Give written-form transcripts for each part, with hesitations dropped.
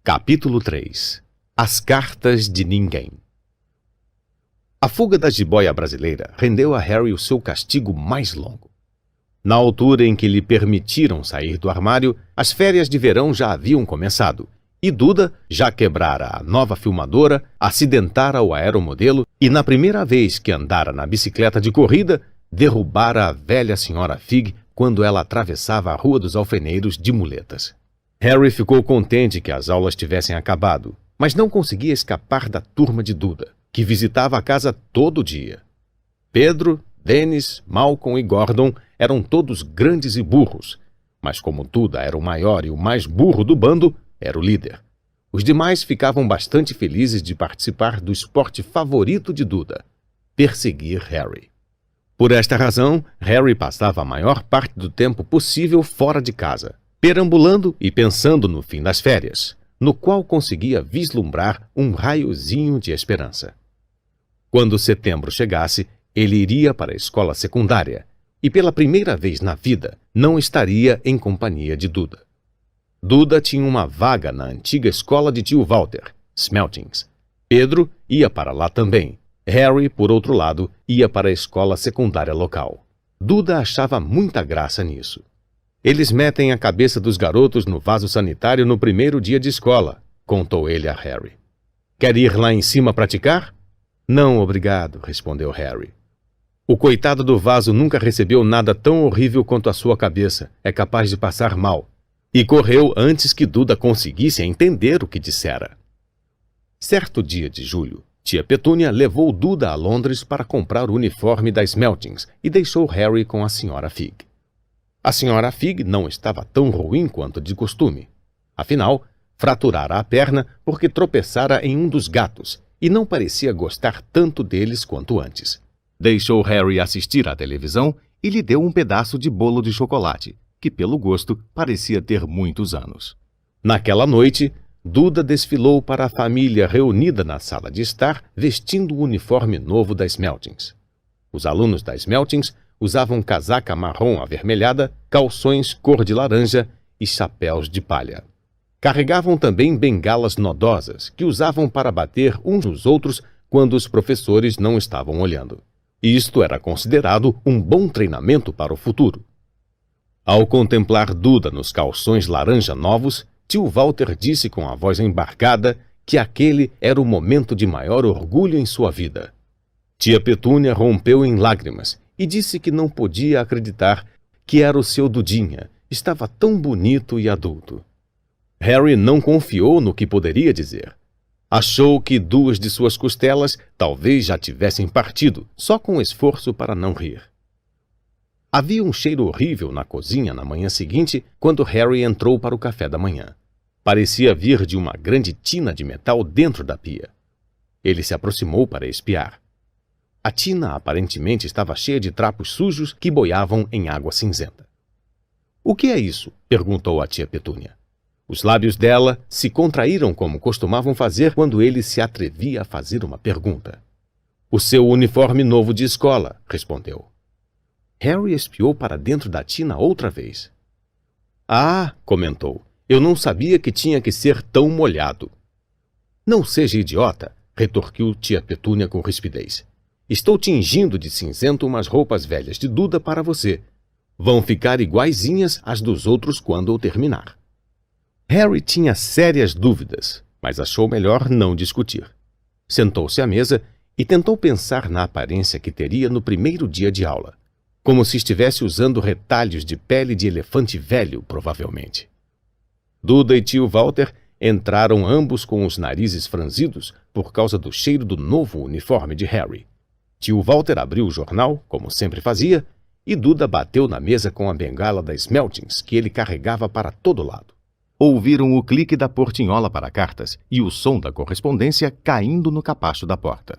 Capítulo 3 As Cartas de Ninguém. A fuga da jiboia brasileira rendeu a Harry o seu castigo mais longo. Na altura em que lhe permitiram sair do armário, as férias de verão já haviam começado, e Duda já quebrara a nova filmadora, acidentara o aeromodelo e, na primeira vez que andara na bicicleta de corrida, derrubara a velha senhora Fig quando ela atravessava a Rua dos Alfeneiros de muletas. Harry ficou contente que as aulas tivessem acabado, mas não conseguia escapar da turma de Duda, que visitava a casa todo dia. Pedro, Dennis, Malcolm e Gordon eram todos grandes e burros, mas como Duda era o maior e o mais burro do bando, era o líder. Os demais ficavam bastante felizes de participar do esporte favorito de Duda, perseguir Harry. Por esta razão, Harry passava a maior parte do tempo possível fora de casa, perambulando e pensando no fim das férias, no qual conseguia vislumbrar um raiozinho de esperança. Quando setembro chegasse, ele iria para a escola secundária e, pela primeira vez na vida, não estaria em companhia de Duda. Duda tinha uma vaga na antiga escola de tio Walter, Smeltings. Pedro ia para lá também. Harry, por outro lado, ia para a escola secundária local. Duda achava muita graça nisso. Eles metem a cabeça dos garotos no vaso sanitário no primeiro dia de escola, contou ele a Harry. Quer ir lá em cima praticar? Não, obrigado, respondeu Harry. O coitado do vaso nunca recebeu nada tão horrível quanto a sua cabeça. É capaz de passar mal. E correu antes que Duda conseguisse entender o que dissera. Certo dia de julho, tia Petúnia levou Duda a Londres para comprar o uniforme da Smeltings e deixou Harry com a senhora Fig. A senhora Fig não estava tão ruim quanto de costume. Afinal, fraturara a perna porque tropeçara em um dos gatos e não parecia gostar tanto deles quanto antes. Deixou Harry assistir à televisão e lhe deu um pedaço de bolo de chocolate, que pelo gosto parecia ter muitos anos. Naquela noite, Duda desfilou para a família reunida na sala de estar vestindo o uniforme novo da Smeltings. Os alunos da Smeltings usavam casaca marrom avermelhada, calções cor de laranja e chapéus de palha. Carregavam também bengalas nodosas, que usavam para bater uns nos outros quando os professores não estavam olhando. Isto era considerado um bom treinamento para o futuro. Ao contemplar Duda nos calções laranja novos, tio Walter disse com a voz embargada que aquele era o momento de maior orgulho em sua vida. Tia Petúnia rompeu em lágrimas e disse que não podia acreditar que era o seu Dudinha, estava tão bonito e adulto. Harry não confiou no que poderia dizer. Achou que duas de suas costelas talvez já tivessem partido, só com esforço para não rir. Havia um cheiro horrível na cozinha na manhã seguinte, quando Harry entrou para o café da manhã. Parecia vir de uma grande tina de metal dentro da pia. Ele se aproximou para espiar. A tina aparentemente estava cheia de trapos sujos que boiavam em água cinzenta. — O que é isso? Perguntou a tia Petúnia. Os lábios dela se contraíram como costumavam fazer quando ele se atrevia a fazer uma pergunta. — O seu uniforme novo de escola, respondeu. Harry espiou para dentro da tina outra vez. — Ah, comentou, eu não sabia que tinha que ser tão molhado. — Não seja idiota, retorquiu tia Petúnia com rispidez. Estou tingindo de cinzento umas roupas velhas de Duda para você. Vão ficar iguaizinhas às dos outros quando eu terminar. Harry tinha sérias dúvidas, mas achou melhor não discutir. Sentou-se à mesa e tentou pensar na aparência que teria no primeiro dia de aula, como se estivesse usando retalhos de pele de elefante velho, provavelmente. Duda e tio Walter entraram ambos com os narizes franzidos por causa do cheiro do novo uniforme de Harry. Tio Walter abriu o jornal, como sempre fazia, e Duda bateu na mesa com a bengala da Smeltings que ele carregava para todo lado. Ouviram o clique da portinhola para cartas e o som da correspondência caindo no capacho da porta.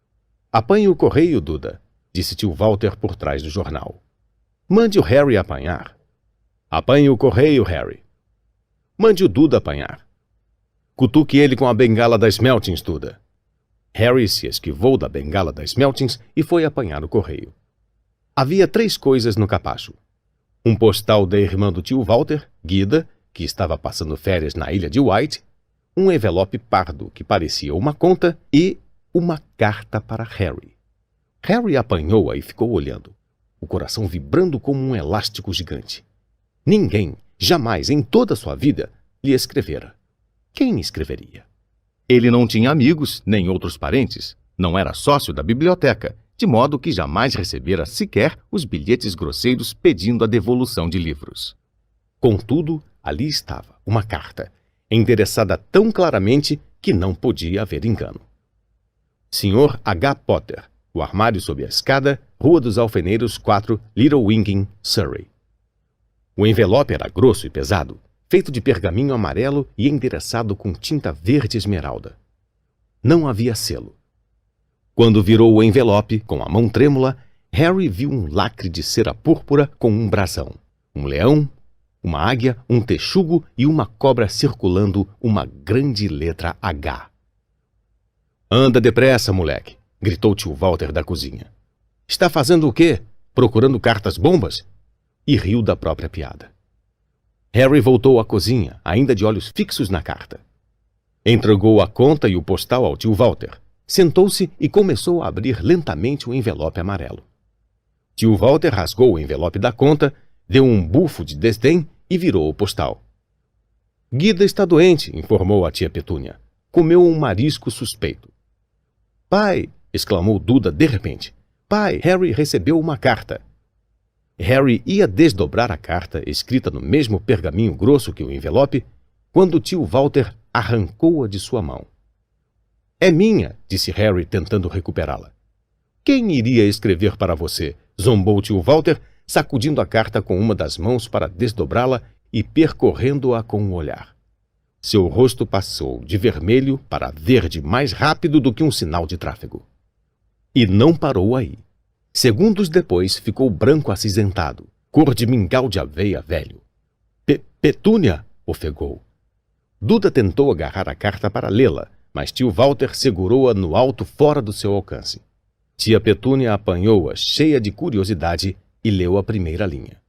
— Apanhe o correio, Duda, disse tio Walter por trás do jornal. — Mande o Harry apanhar. — Apanhe o correio, Harry. — Mande o Duda apanhar. — Cutuque ele com a bengala da Smeltings, Duda. Harry se esquivou da bengala da Smeltings e foi apanhar o correio. Havia 3 coisas no capacho. Um postal da irmã do tio Walter, Guida, que estava passando férias na ilha de White, um envelope pardo que parecia uma conta e uma carta para Harry. Harry apanhou-a e ficou olhando, o coração vibrando como um elástico gigante. Ninguém, jamais em toda sua vida, lhe escrevera. Quem escreveria? Ele não tinha amigos, nem outros parentes. Não era sócio da biblioteca, de modo que jamais recebera sequer os bilhetes grosseiros pedindo a devolução de livros. Contudo, ali estava uma carta, endereçada tão claramente que não podia haver engano. Sr. H. Potter, o armário sob a escada, Rua dos Alfeneiros 4, Little Winging, Surrey. O envelope era grosso e pesado, feito de pergaminho amarelo e endereçado com tinta verde esmeralda. Não havia selo. Quando virou o envelope, com a mão trêmula, Harry viu um lacre de cera púrpura com um brasão, um leão, uma águia, um texugo e uma cobra circulando uma grande letra H. "Anda depressa, moleque!" gritou tio Walter da cozinha. "Está fazendo o quê? Procurando cartas-bombas?" E riu da própria piada. Harry voltou à cozinha, ainda de olhos fixos na carta. Entregou a conta e o postal ao tio Walter. Sentou-se e começou a abrir lentamente o envelope amarelo. Tio Walter rasgou o envelope da conta, deu um bufo de desdém e virou o postal. "Guida está doente", informou a tia Petúnia. "Comeu um marisco suspeito." "Pai!" exclamou Duda de repente. "Pai, Harry recebeu uma carta." Harry ia desdobrar a carta, escrita no mesmo pergaminho grosso que o envelope, quando tio Walter arrancou-a de sua mão. "É minha", disse Harry, tentando recuperá-la. "Quem iria escrever para você?" zombou tio Walter, sacudindo a carta com uma das mãos para desdobrá-la e percorrendo-a com o olhar. Seu rosto passou de vermelho para verde mais rápido do que um sinal de tráfego. E não parou aí. Segundos depois ficou branco acinzentado, cor de mingau de aveia velho. Petúnia!" ofegou. Duda tentou agarrar a carta para lê-la, mas tio Walter segurou-a no alto fora do seu alcance. Tia Petúnia apanhou-a cheia de curiosidade e leu a primeira linha.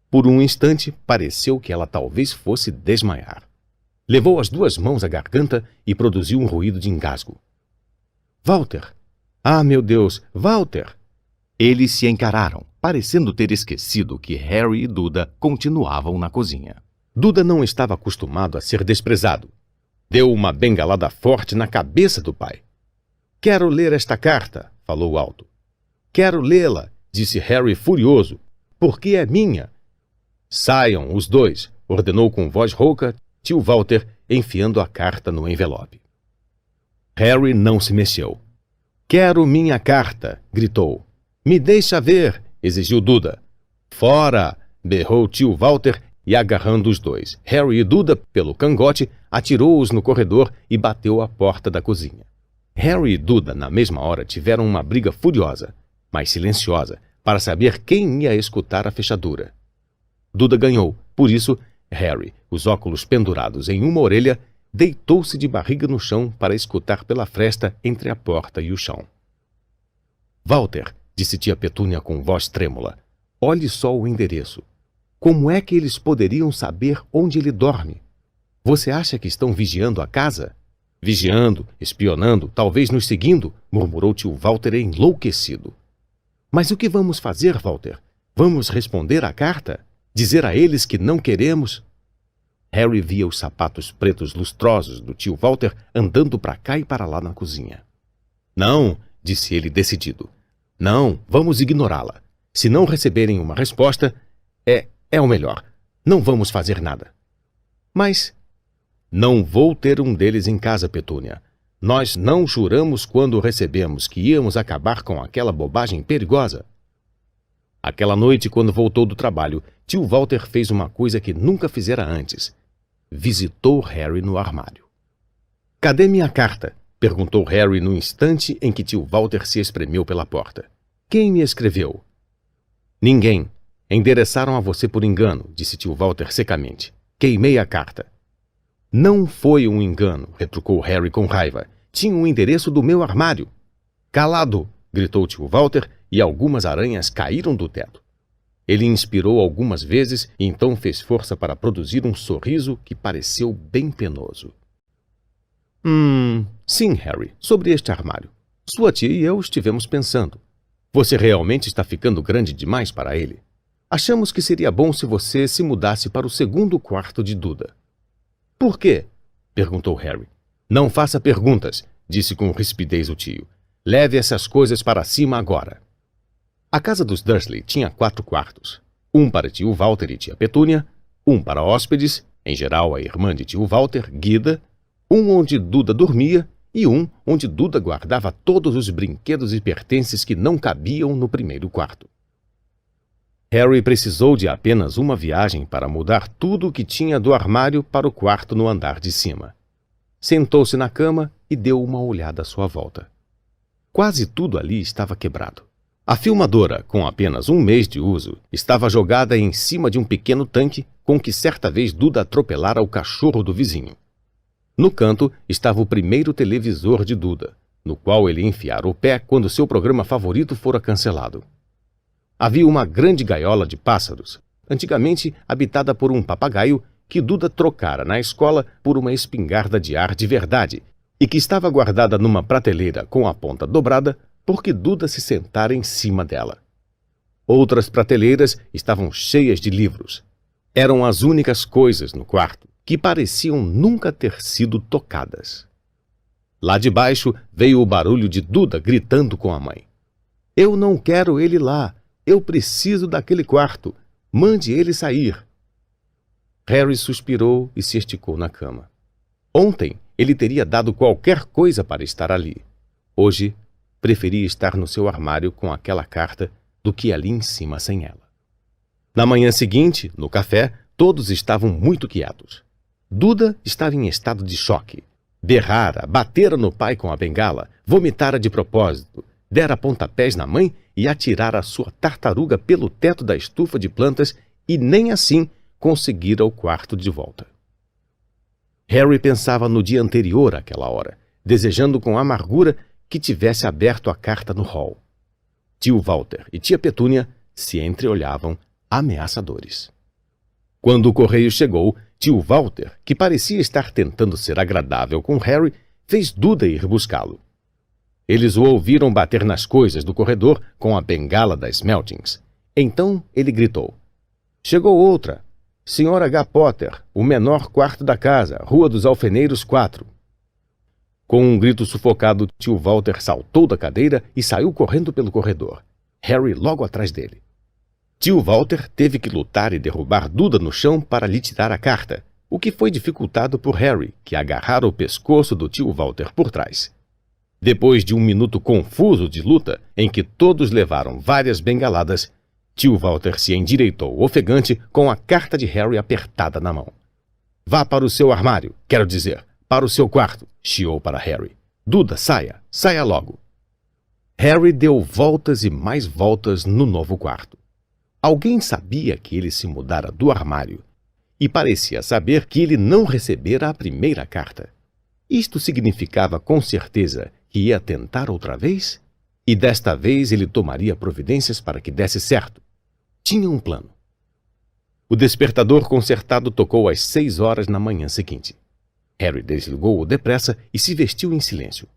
Por um instante, pareceu que ela talvez fosse desmaiar. Levou as duas mãos à garganta e produziu um ruído de engasgo. "Walter! Ah, meu Deus! Walter!" Eles se encararam, parecendo ter esquecido que Harry e Duda continuavam na cozinha. Duda não estava acostumado a ser desprezado. Deu uma bengalada forte na cabeça do pai. "Quero ler esta carta", falou alto. "Quero lê-la", disse Harry furioso, "porque é minha." "Saiam, os dois", ordenou com voz rouca tio Walter, enfiando a carta no envelope. Harry não se mexeu. "Quero minha carta", gritou. "Me deixa ver", exigiu Duda. "Fora", berrou tio Walter e, agarrando os dois, Harry e Duda, pelo cangote, atirou-os no corredor e bateu à porta da cozinha. Harry e Duda, na mesma hora, tiveram uma briga furiosa, mas silenciosa, para saber quem ia escutar a fechadura. Duda ganhou, por isso, Harry, os óculos pendurados em uma orelha, deitou-se de barriga no chão para escutar pela fresta entre a porta e o chão. "Walter", disse tia Petúnia com voz trêmula, "olhe só o endereço. Como é que eles poderiam saber onde ele dorme? Você acha que estão vigiando a casa?" "Vigiando, espionando, talvez nos seguindo", murmurou tio Walter enlouquecido. "Mas o que vamos fazer, Walter? Vamos responder à carta? Dizer a eles que não queremos?" Harry via os sapatos pretos lustrosos do tio Walter andando para cá e para lá na cozinha. "Não", disse ele decidido. "Não, vamos ignorá-la. Se não receberem uma resposta, é o melhor. Não vamos fazer nada." "Mas..." "Não vou ter um deles em casa, Petúnia. Nós não juramos quando recebemos que íamos acabar com aquela bobagem perigosa." Aquela noite, quando voltou do trabalho, tio Walter fez uma coisa que nunca fizera antes. Visitou Harry no armário. "Cadê minha carta?" perguntou Harry no instante em que tio Walter se espremeu pela porta. "Quem me escreveu?" "Ninguém. Endereçaram a você por engano", disse tio Walter secamente. "Queimei a carta." "Não foi um engano", retrucou Harry com raiva. "Tinha o endereço do meu armário." "Calado!" gritou tio Walter e algumas aranhas caíram do teto. Ele inspirou algumas vezes e então fez força para produzir um sorriso que pareceu bem penoso. Sim, Harry, sobre este armário. Sua tia e eu estivemos pensando. Você realmente está ficando grande demais para ele. Achamos que seria bom se você se mudasse para o segundo quarto de Duda. Por quê? Perguntou Harry. Não faça perguntas, disse com rispidez o tio. Leve essas coisas para cima agora. A casa dos Dursley tinha 4 quartos. Um para tio Walter e tia Petúnia, um para hóspedes, em geral a irmã de tio Walter, Guida, um onde Duda dormia e um onde Duda guardava todos os brinquedos e pertences que não cabiam no primeiro quarto. Harry precisou de apenas uma viagem para mudar tudo o que tinha do armário para o quarto no andar de cima. Sentou-se na cama e deu uma olhada à sua volta. Quase tudo ali estava quebrado. A filmadora, com apenas 1 mês de uso, estava jogada em cima de um pequeno tanque com que certa vez Duda atropelara o cachorro do vizinho. No canto estava o primeiro televisor de Duda, no qual ele enfiara o pé quando seu programa favorito fora cancelado. Havia uma grande gaiola de pássaros, antigamente habitada por um papagaio que Duda trocara na escola por uma espingarda de ar de verdade e que estava guardada numa prateleira com a ponta dobrada porque Duda se sentara em cima dela. Outras prateleiras estavam cheias de livros. Eram as únicas coisas no quarto que pareciam nunca ter sido tocadas. Lá de baixo veio o barulho de Duda gritando com a mãe. Eu não quero ele lá. Eu preciso daquele quarto. Mande ele sair. Harry suspirou e se esticou na cama. Ontem ele teria dado qualquer coisa para estar ali. Hoje preferia estar no seu armário com aquela carta do que ali em cima sem ela. Na manhã seguinte, no café, todos estavam muito quietos. Duda estava em estado de choque. Berrara, batera no pai com a bengala, vomitara de propósito, dera pontapés na mãe e atirara a sua tartaruga pelo teto da estufa de plantas e nem assim conseguira o quarto de volta. Harry pensava no dia anterior àquela hora, desejando com amargura que tivesse aberto a carta no hall. Tio Walter e tia Petúnia se entreolhavam ameaçadores. Quando o correio chegou, tio Walter, que parecia estar tentando ser agradável com Harry, fez Duda ir buscá-lo. Eles o ouviram bater nas coisas do corredor com a bengala das Smeltings. Então ele gritou. Chegou outra. Sr. H. Potter, o menor quarto da casa, Rua dos Alfeneiros 4. Com um grito sufocado, tio Walter saltou da cadeira e saiu correndo pelo corredor. Harry logo atrás dele. Tio Walter teve que lutar e derrubar Duda no chão para lhe tirar a carta, o que foi dificultado por Harry, que agarrara o pescoço do tio Walter por trás. Depois de um minuto confuso de luta, em que todos levaram várias bengaladas, tio Walter se endireitou ofegante com a carta de Harry apertada na mão. Vá para o seu armário, quero dizer, para o seu quarto, chiou para Harry. Duda, saia, saia logo. Harry deu voltas e mais voltas no novo quarto. Alguém sabia que ele se mudara do armário e parecia saber que ele não recebera a primeira carta. Isto significava com certeza que ia tentar outra vez? E desta vez ele tomaria providências para que desse certo. Tinha um plano. O despertador consertado tocou às 6 horas na manhã seguinte. Harry desligou-o depressa e se vestiu em silêncio.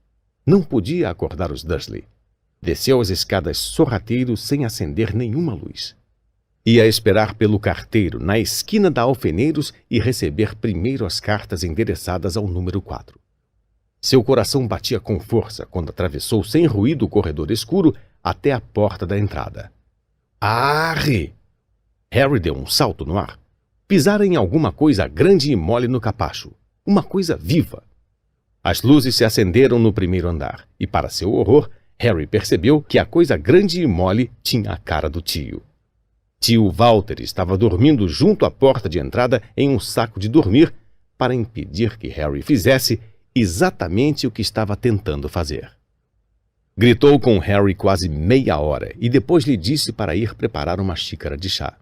Não podia acordar os Dursley. Desceu as escadas sorrateiro sem acender nenhuma luz. Ia esperar pelo carteiro na esquina da Alfeneiros e receber primeiro as cartas endereçadas ao número 4. Seu coração batia com força quando atravessou sem ruído o corredor escuro até a porta da entrada. Arre! Harry deu um salto no ar. Pisara em alguma coisa grande e mole no capacho. Uma coisa viva. As luzes se acenderam no primeiro andar e, para seu horror, Harry percebeu que a coisa grande e mole tinha a cara do tio. Tio Walter estava dormindo junto à porta de entrada em um saco de dormir para impedir que Harry fizesse exatamente o que estava tentando fazer. Gritou com Harry quase meia hora e depois lhe disse para ir preparar uma xícara de chá.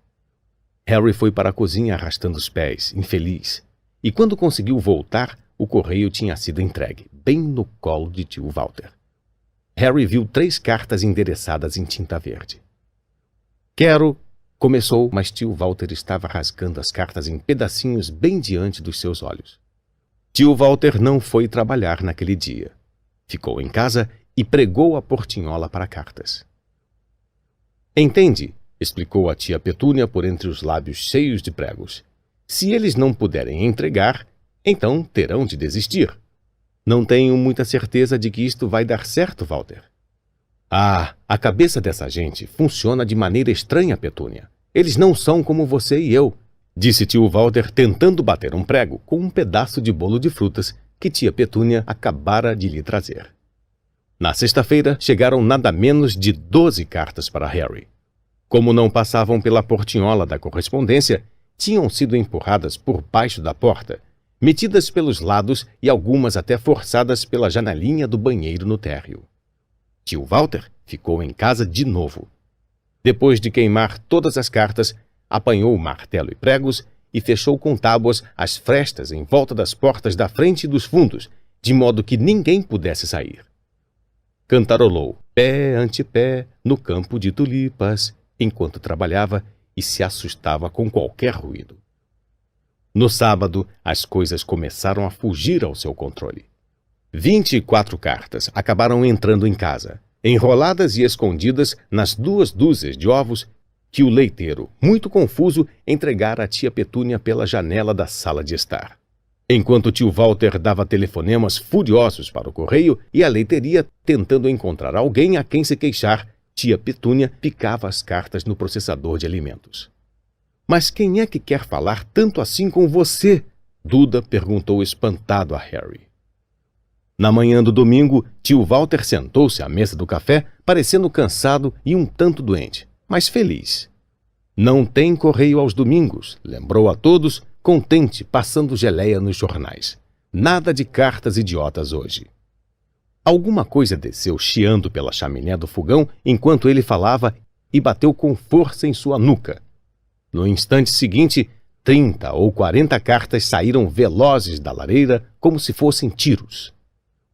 Harry foi para a cozinha arrastando os pés, infeliz, e quando conseguiu voltar, o correio tinha sido entregue, bem no colo de tio Walter. Harry viu 3 cartas endereçadas em tinta verde. Quero... Começou, mas tio Walter estava rasgando as cartas em pedacinhos bem diante dos seus olhos. Tio Walter não foi trabalhar naquele dia. Ficou em casa e pregou a portinhola para cartas. Entende, explicou a tia Petúnia por entre os lábios cheios de pregos. Se eles não puderem entregar, então terão de desistir. Não tenho muita certeza de que isto vai dar certo, Walter. Ah, a cabeça dessa gente funciona de maneira estranha, Petúnia. Eles não são como você e eu, disse tio Walter tentando bater um prego com um pedaço de bolo de frutas que tia Petúnia acabara de lhe trazer. Na sexta-feira, chegaram nada menos de 12 cartas para Harry. Como não passavam pela portinhola da correspondência, tinham sido empurradas por baixo da porta, metidas pelos lados e algumas até forçadas pela janelinha do banheiro no térreo. Tio Walter ficou em casa de novo. Depois de queimar todas as cartas, apanhou martelo e pregos e fechou com tábuas as frestas em volta das portas da frente e dos fundos, de modo que ninguém pudesse sair. Cantarolou pé ante pé no campo de tulipas, enquanto trabalhava e se assustava com qualquer ruído. No sábado, as coisas começaram a fugir ao seu controle. 24 cartas acabaram entrando em casa, enroladas e escondidas nas 2 dúzias de ovos que o leiteiro, muito confuso, entregara à tia Petúnia pela janela da sala de estar. Enquanto tio Walter dava telefonemas furiosos para o correio e a leiteria tentando encontrar alguém a quem se queixar, tia Petúnia picava as cartas no processador de alimentos. Mas quem é que quer falar tanto assim com você? Duda perguntou espantado a Harry. Na manhã do domingo, tio Walter sentou-se à mesa do café, parecendo cansado e um tanto doente, mas feliz. Não tem correio aos domingos, lembrou a todos, contente, passando geleia nos jornais. Nada de cartas idiotas hoje. Alguma coisa desceu chiando pela chaminé do fogão enquanto ele falava e bateu com força em sua nuca. No instante seguinte, 30 ou 40 cartas saíram velozes da lareira como se fossem tiros.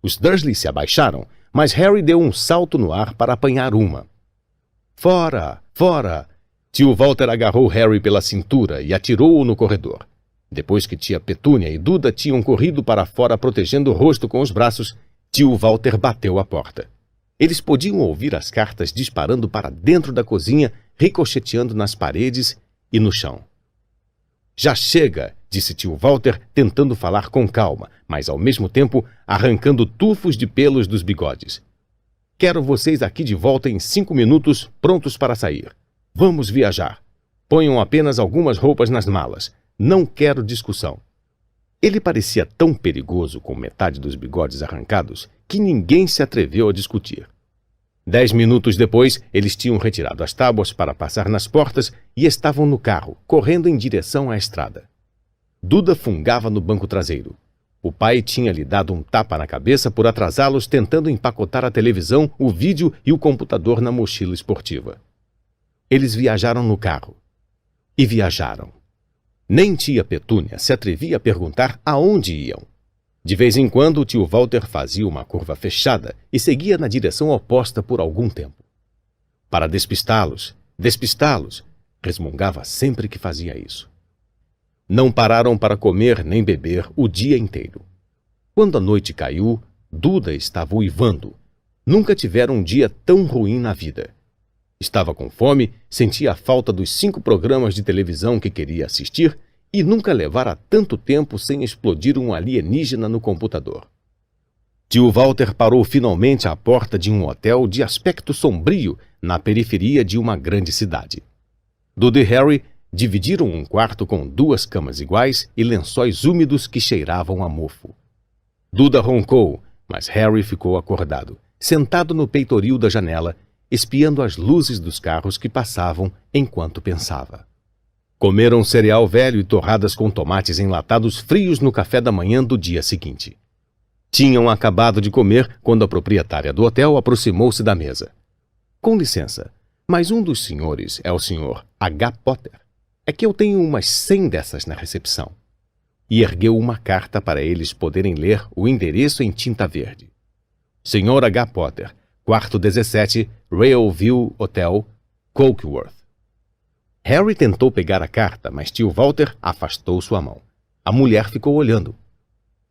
Os Dursley se abaixaram, mas Harry deu um salto no ar para apanhar uma. Fora! Fora! Tio Walter agarrou Harry pela cintura e atirou-o no corredor. Depois que tia Petúnia e Duda tinham corrido para fora protegendo o rosto com os braços, tio Walter bateu a porta. Eles podiam ouvir as cartas disparando para dentro da cozinha, ricocheteando nas paredes e no chão. Já chega, disse tio Walter, tentando falar com calma, mas ao mesmo tempo arrancando tufos de pelos dos bigodes. Quero vocês aqui de volta em 5 minutos, prontos para sair. Vamos viajar. Ponham apenas algumas roupas nas malas. Não quero discussão. Ele parecia tão perigoso com metade dos bigodes arrancados que ninguém se atreveu a discutir. 10 minutos depois, eles tinham retirado as tábuas para passar nas portas e estavam no carro, correndo em direção à estrada. Duda fungava no banco traseiro. O pai tinha lhe dado um tapa na cabeça por atrasá-los tentando empacotar a televisão, o vídeo e o computador na mochila esportiva. Eles viajaram no carro. E viajaram. Nem tia Petúnia se atrevia a perguntar aonde iam. De vez em quando, o tio Walter fazia uma curva fechada e seguia na direção oposta por algum tempo. Para despistá-los, resmungava sempre que fazia isso. Não pararam para comer nem beber o dia inteiro. Quando a noite caiu, Duda estava uivando. Nunca tiveram um dia tão ruim na vida. Estava com fome, sentia a falta dos 5 programas de televisão que queria assistir e nunca levara tanto tempo sem explodir um alienígena no computador. Tio Walter parou finalmente à porta de um hotel de aspecto sombrio na periferia de uma grande cidade. Duda e Harry dividiram um quarto com 2 camas iguais e lençóis úmidos que cheiravam a mofo. Duda roncou, mas Harry ficou acordado, sentado no peitoril da janela, espiando as luzes dos carros que passavam enquanto pensava. Comeram cereal velho e torradas com tomates enlatados frios no café da manhã do dia seguinte. Tinham acabado de comer quando a proprietária do hotel aproximou-se da mesa. Com licença, mas um dos senhores é o Sr. H. Potter. É que eu tenho umas 100 dessas na recepção. E ergueu uma carta para eles poderem ler o endereço em tinta verde. Sr. H. Potter, quarto 17, Railview Hotel, Colkworth. Harry tentou pegar a carta, mas tio Walter afastou sua mão. A mulher ficou olhando.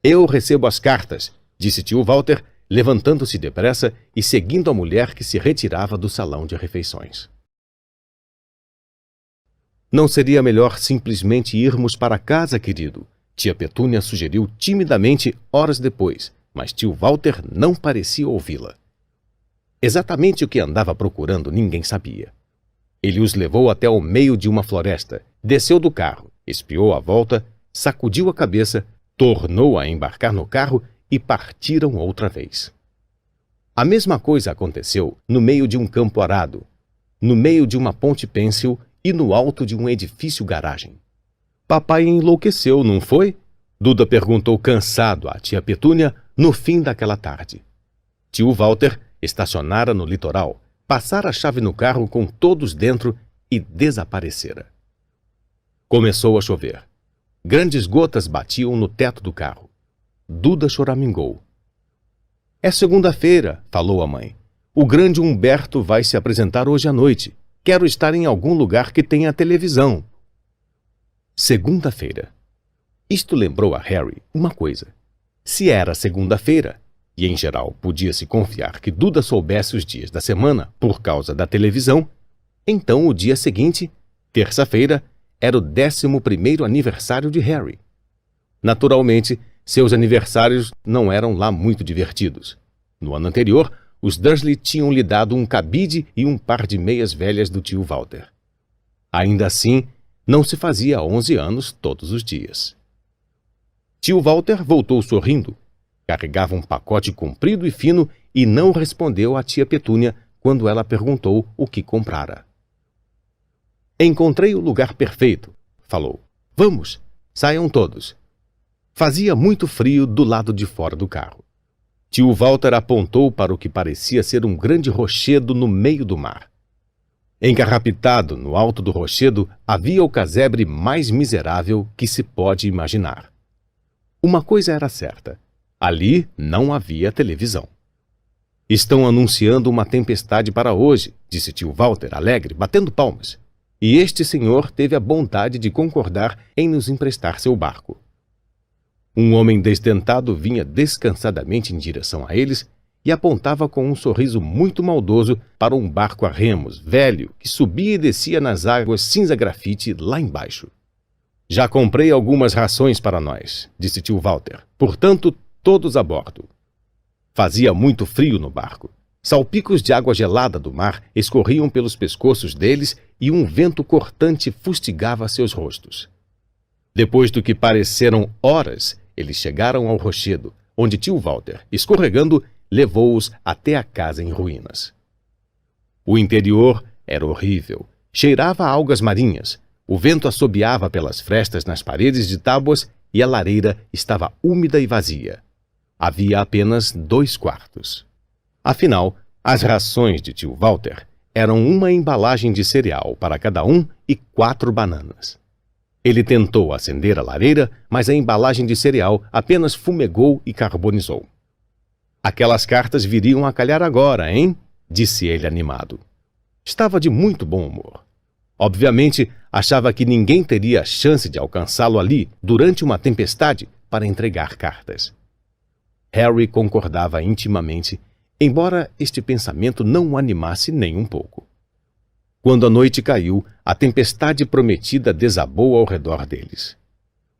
Eu recebo as cartas, disse tio Walter, levantando-se depressa e seguindo a mulher que se retirava do salão de refeições. Não seria melhor simplesmente irmos para casa, querido? Tia Petúnia sugeriu timidamente horas depois, mas tio Walter não parecia ouvi-la. Exatamente o que andava procurando ninguém sabia. Ele os levou até o meio de uma floresta, desceu do carro, espiou à volta, sacudiu a cabeça, tornou a embarcar no carro e partiram outra vez. A mesma coisa aconteceu no meio de um campo arado, no meio de uma ponte pêncil e no alto de um edifício garagem. Papai enlouqueceu, não foi? Duda perguntou cansado à tia Petúnia no fim daquela tarde. Tio Walter estacionara no litoral, passara a chave no carro com todos dentro e desaparecera. Começou a chover. Grandes gotas batiam no teto do carro. Duda choramingou. É segunda-feira, falou a mãe. O grande Humberto vai se apresentar hoje à noite. Quero estar em algum lugar que tenha televisão. Segunda-feira. Isto lembrou a Harry uma coisa. Se era segunda-feira, e em geral podia-se confiar que Duda soubesse os dias da semana por causa da televisão, então o dia seguinte, terça-feira, era o 11º aniversário de Harry. Naturalmente, seus aniversários não eram lá muito divertidos. No ano anterior, os Dursley tinham lhe dado um cabide e um par de meias velhas do tio Walter. Ainda assim, não se fazia 11 anos todos os dias. Tio Walter voltou sorrindo. Carregava um pacote comprido e fino e não respondeu à tia Petúnia quando ela perguntou o que comprara. Encontrei o lugar perfeito, falou. Vamos, saiam todos. Fazia muito frio do lado de fora do carro. Tio Walter apontou para o que parecia ser um grande rochedo no meio do mar. Encarrapitado no alto do rochedo havia o casebre mais miserável que se pode imaginar. Uma coisa era certa. Ali não havia televisão. Estão anunciando uma tempestade para hoje, disse tio Walter, alegre, batendo palmas. E este senhor teve a bondade de concordar em nos emprestar seu barco. Um homem desdentado vinha descansadamente em direção a eles e apontava com um sorriso muito maldoso para um barco a remos, velho, que subia e descia nas águas cinza-grafite lá embaixo. Já comprei algumas rações para nós, disse tio Walter. Portanto, todos a bordo. Fazia muito frio no barco. Salpicos de água gelada do mar escorriam pelos pescoços deles e um vento cortante fustigava seus rostos. Depois do que pareceram horas, eles chegaram ao rochedo, onde tio Walter, escorregando, levou-os até a casa em ruínas. O interior era horrível. Cheirava a algas marinhas. O vento assobiava pelas frestas nas paredes de tábuas e a lareira estava úmida e vazia. Havia apenas 2 quartos. Afinal, as rações de tio Walter eram uma embalagem de cereal para cada um e 4 bananas. Ele tentou acender a lareira, mas a embalagem de cereal apenas fumegou e carbonizou. Aquelas cartas viriam a calhar agora, hein? Disse ele animado. Estava de muito bom humor. Obviamente, achava que ninguém teria a chance de alcançá-lo ali, durante uma tempestade, para entregar cartas. Harry concordava intimamente, embora este pensamento não o animasse nem um pouco. Quando a noite caiu, a tempestade prometida desabou ao redor deles.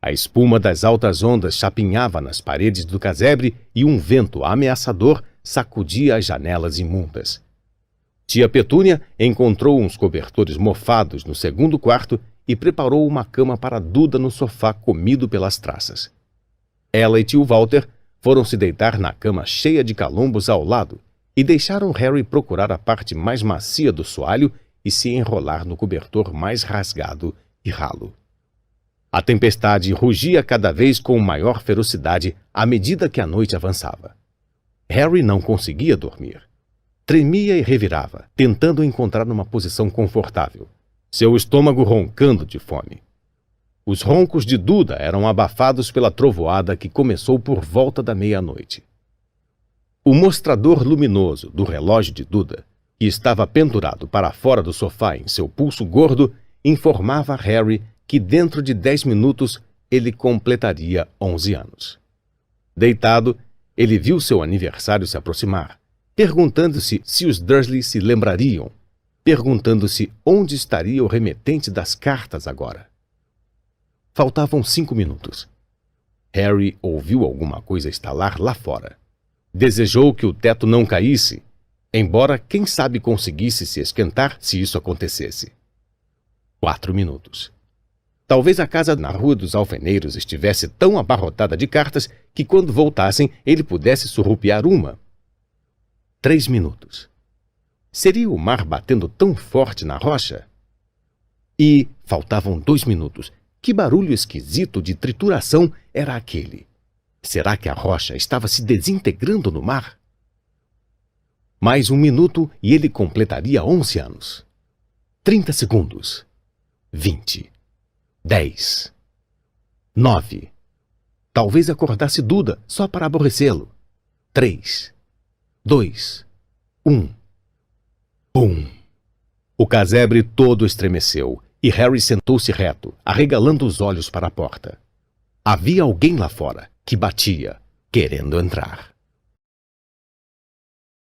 A espuma das altas ondas chapinhava nas paredes do casebre e um vento ameaçador sacudia as janelas imundas. Tia Petúnia encontrou uns cobertores mofados no segundo quarto e preparou uma cama para Duda no sofá comido pelas traças. Ela e tio Walter foram se deitar na cama cheia de calombos ao lado e deixaram Harry procurar a parte mais macia do soalho e se enrolar no cobertor mais rasgado e ralo. A tempestade rugia cada vez com maior ferocidade à medida que a noite avançava. Harry não conseguia dormir. Tremia e revirava, tentando encontrar uma posição confortável, seu estômago roncando de fome. Os roncos de Duda eram abafados pela trovoada que começou por volta da meia-noite. O mostrador luminoso do relógio de Duda, que estava pendurado para fora do sofá em seu pulso gordo, informava a Harry que dentro de 10 minutos ele completaria 11 anos. Deitado, ele viu seu aniversário se aproximar, perguntando-se se os Dursley se lembrariam, perguntando-se onde estaria o remetente das cartas agora. Faltavam 5 minutos. Harry ouviu alguma coisa estalar lá fora. Desejou que o teto não caísse, embora quem sabe conseguisse se esquentar se isso acontecesse. 4 minutos. Talvez a casa na Rua dos Alfeneiros estivesse tão abarrotada de cartas que quando voltassem ele pudesse surrupiar uma. 3 minutos. Seria o mar batendo tão forte na rocha? E faltavam 2 minutos. Que barulho esquisito de trituração era aquele? Será que a rocha estava se desintegrando no mar? Mais 1 minuto e ele completaria 11 anos. 30 segundos. 20. 10. 9. Talvez acordasse Duda só para aborrecê-lo. 3. 2. 1. Pum! O casebre todo estremeceu e Harry sentou-se reto, arregalando os olhos para a porta. Havia alguém lá fora que batia, querendo entrar.